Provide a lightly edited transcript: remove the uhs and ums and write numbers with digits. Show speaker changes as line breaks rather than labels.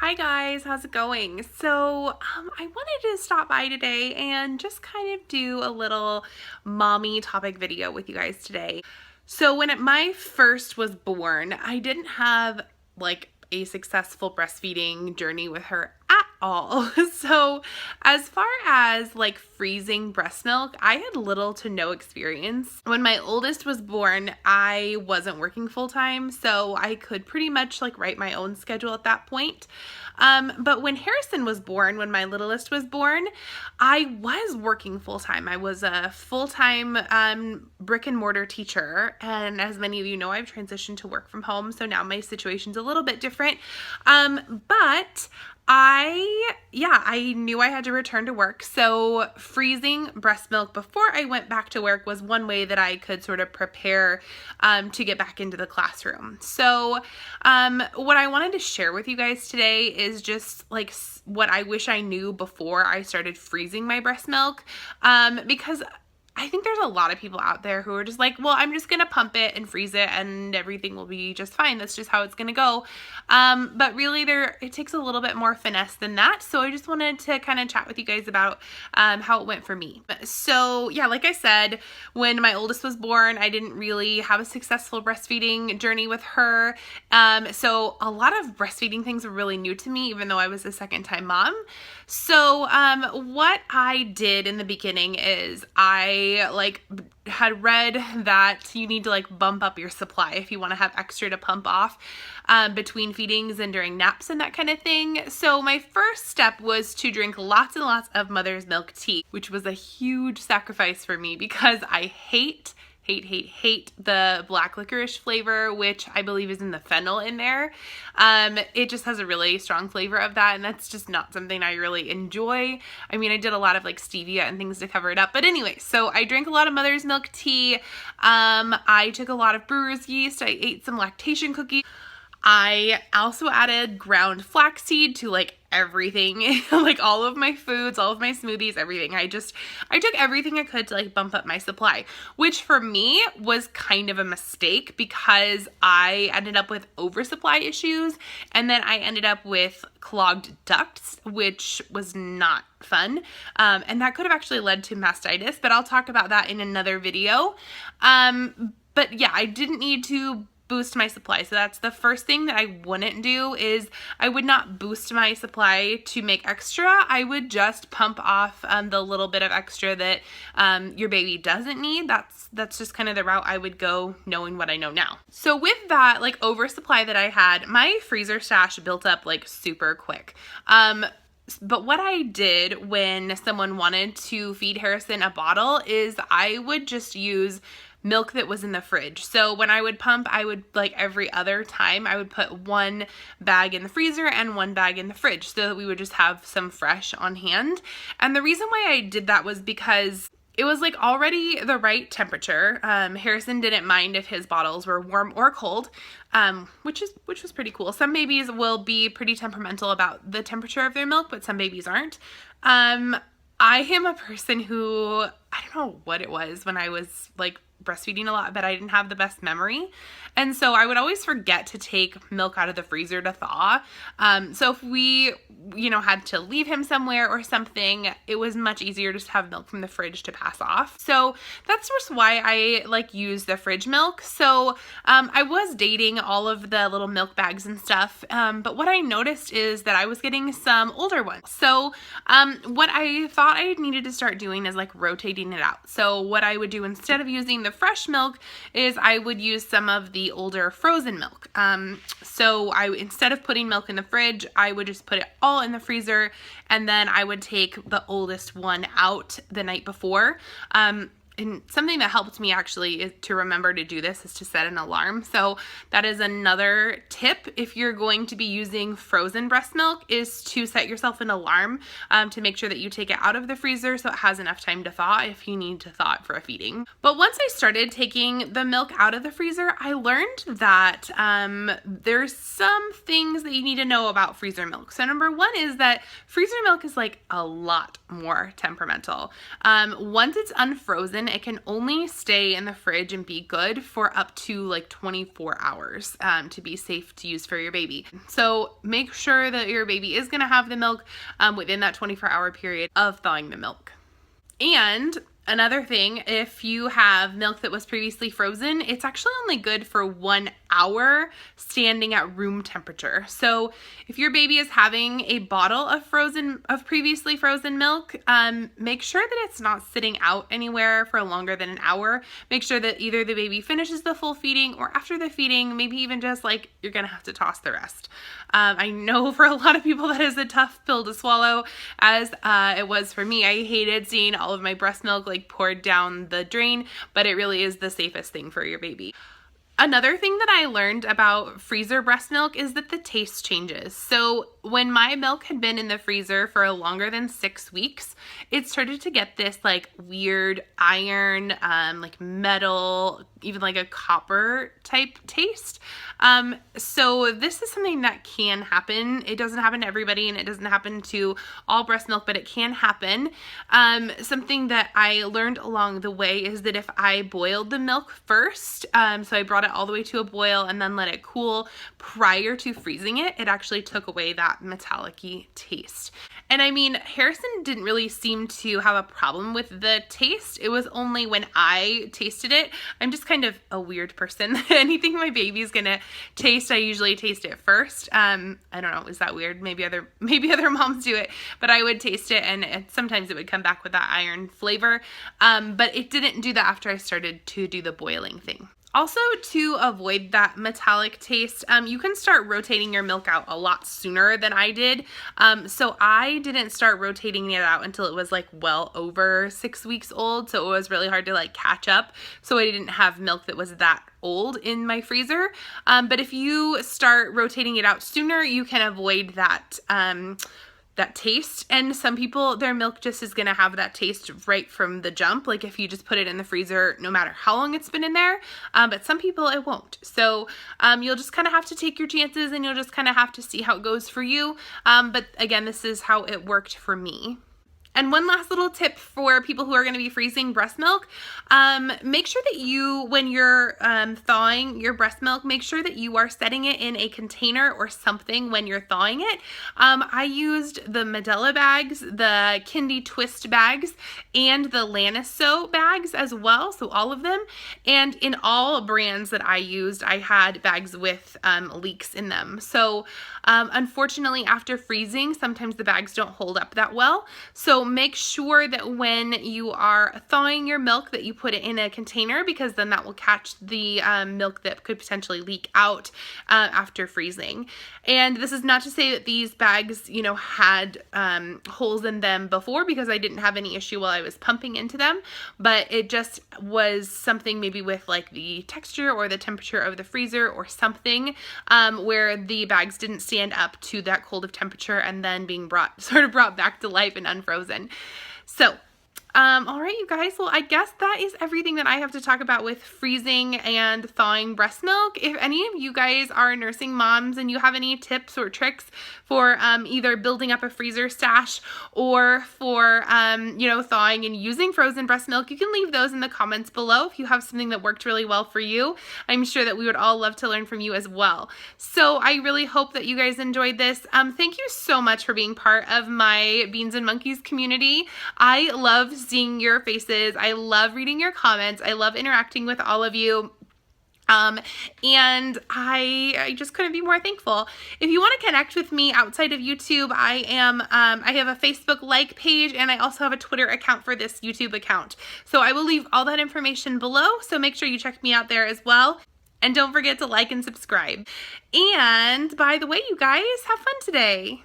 Hi guys, how's it going? So I wanted to stop by today and just kind of do a little mommy topic video with you guys today. So when my first was born, I didn't have like a successful breastfeeding journey with her at all. So as far as like freezing breast milk, I had little to no experience. When my oldest was born, I wasn't working full time, so I could pretty much like write my own schedule at that point. But when Harrison was born, when my littlest was born, I was working full time. I was a full-time brick and mortar teacher, and as many of you know, I've transitioned to work from home, so now my situation's a little bit different. But I knew I had to return to work. So freezing breast milk before I went back to work was one way that I could sort of prepare to get back into the classroom. So what I wanted to share with you guys today is just like what I wish I knew before I started freezing my breast milk, because I think there's a lot of people out there who are just like, well, I'm just going to pump it and freeze it and everything will be just fine. That's just how it's going to go. But really it takes a little bit more finesse than that. So I just wanted to kind of chat with you guys about how it went for me. So yeah, like I said, when my oldest was born, I didn't really have a successful breastfeeding journey with her. So a lot of breastfeeding things were really new to me, even though I was a second-time mom. So what I did in the beginning is I had read that you need to like bump up your supply if you want to have extra to pump off between feedings and during naps and that kind of thing. So my first step was to drink lots and lots of mother's milk tea, which was a huge sacrifice for me because I hate the black licorice flavor, which I believe is in the fennel in there. It just has a really strong flavor of that, and that's just not something I really enjoy. I mean, I did a lot of like stevia and things to cover it up, but anyway, so I drank a lot of mother's milk tea. I took a lot of brewer's yeast. I ate some lactation cookies. I also added ground flaxseed to like everything, like all of my foods, all of my smoothies, everything. I took everything I could to like bump up my supply, which for me was kind of a mistake because I ended up with oversupply issues, and then I ended up with clogged ducts, which was not fun. And that could have actually led to mastitis, but I'll talk about that in another video. But yeah, I didn't need to boost my supply. So that's the first thing that I wouldn't do, is I would not boost my supply to make extra. I would just pump off the little bit of extra that your baby doesn't need. That's just kind of the route I would go, knowing what I know now. So with that like oversupply that I had, my freezer stash built up like super quick. But what I did when someone wanted to feed Harrison a bottle is I would just use milk that was in the fridge. So when I would pump, I would like every other time I would put one bag in the freezer and one bag in the fridge so that we would just have some fresh on hand. And the reason why I did that was because it was like already the right temperature. Harrison didn't mind if his bottles were warm or cold, which was pretty cool. Some babies will be pretty temperamental about the temperature of their milk, but some babies aren't. I am a person who, I don't know what it was when I was like breastfeeding a lot, but I didn't have the best memory. And so I would always forget to take milk out of the freezer to thaw. So if we, had to leave him somewhere or something, it was much easier just to have milk from the fridge to pass off. So that's just why I like use the fridge milk. So I was dating all of the little milk bags and stuff. But what I noticed is that I was getting some older ones. So what I thought I needed to start doing is like rotating it out. So what I would do instead of using the fresh milk is I would use some of the older frozen milk. So instead of putting milk in the fridge, I would just put it all in the freezer, and then I would take the oldest one out the night before. And something that helped me actually is to remember to do this is to set an alarm. So that is another tip if you're going to be using frozen breast milk, is to set yourself an alarm to make sure that you take it out of the freezer so it has enough time to thaw if you need to thaw it for a feeding. But once I started taking the milk out of the freezer, I learned that there's some things that you need to know about freezer milk. So number one is that freezer milk is like a lot more temperamental. Once it's unfrozen, frozen, it can only stay in the fridge and be good for up to like 24 hours to be safe to use for your baby. So make sure that your baby is going to have the milk within that 24-hour period of thawing the milk. And another thing, if you have milk that was previously frozen, it's actually only good for 1 hour standing at room temperature. So if your baby is having a bottle of previously frozen milk, make sure that it's not sitting out anywhere for longer than an hour. Make sure that either the baby finishes the full feeding, or after the feeding, maybe even just like you're gonna have to toss the rest. I know for a lot of people that is a tough pill to swallow, as it was for me. I hated seeing all of my breast milk like poured down the drain, but it really is the safest thing for your baby. Another thing that I learned about freezer breast milk is that the taste changes. So when my milk had been in the freezer for longer than 6 weeks, it started to get this like weird iron, like metal, even like a copper type taste. So this is something that can happen. It doesn't happen to everybody, and it doesn't happen to all breast milk, but it can happen. Something that I learned along the way is that if I boiled the milk first, so I brought it all the way to a boil and then let it cool prior to freezing it, it actually took away that metallic-y taste. And I mean, Harrison didn't really seem to have a problem with the taste. It was only when I tasted it. I'm just kind of a weird person. Anything my baby's gonna taste, I usually taste it first. I don't know, is that weird? Maybe other moms do it, but I would taste it, and sometimes it would come back with that iron flavor. But it didn't do that after I started to do the boiling thing. Also, to avoid that metallic taste, you can start rotating your milk out a lot sooner than I did. So I didn't start rotating it out until it was like well over 6 weeks old. So it was really hard to like catch up. So I didn't have milk that was that old in my freezer. But if you start rotating it out sooner, you can avoid that taste. And some people, their milk just is gonna have that taste right from the jump, like if you just put it in the freezer no matter how long it's been in there. But some people it won't. So you'll just kind of have to take your chances, and you'll just kind of have to see how it goes for you. But again, this is how it worked for me. And one last little tip for people who are going to be freezing breast milk, make sure that you, when you're thawing your breast milk, make sure that you are setting it in a container or something when you're thawing it. I used the Medela bags, the Kindy Twist bags, and the Laniso bags as well, so all of them. And in all brands that I used, I had bags with leaks in them. So unfortunately, after freezing, sometimes the bags don't hold up that well. So make sure that when you are thawing your milk that you put it in a container, because then that will catch the milk that could potentially leak out after freezing. And this is not to say that these bags, you know, had holes in them before, because I didn't have any issue while I was pumping into them, but it just was something maybe with like the texture or the temperature of the freezer or something where the bags didn't stand up to that cold of temperature and then being brought back to life and unfrozen. So, all right, you guys, well, I guess that is everything that I have to talk about with freezing and thawing breast milk. If any of you guys are nursing moms and you have any tips or tricks for either building up a freezer stash or for, you know, thawing and using frozen breast milk, you can leave those in the comments below if you have something that worked really well for you. I'm sure that we would all love to learn from you as well. So I really hope that you guys enjoyed this. Thank you so much for being part of my Beans and Monkeys community. I love seeing your faces. I love reading your comments. I love interacting with all of you. And I just couldn't be more thankful. If you want to connect with me outside of YouTube, I have a Facebook like page, and I also have a Twitter account for this YouTube account. So I will leave all that information below. So make sure you check me out there as well. And don't forget to like and subscribe. And by the way, you guys, have fun today.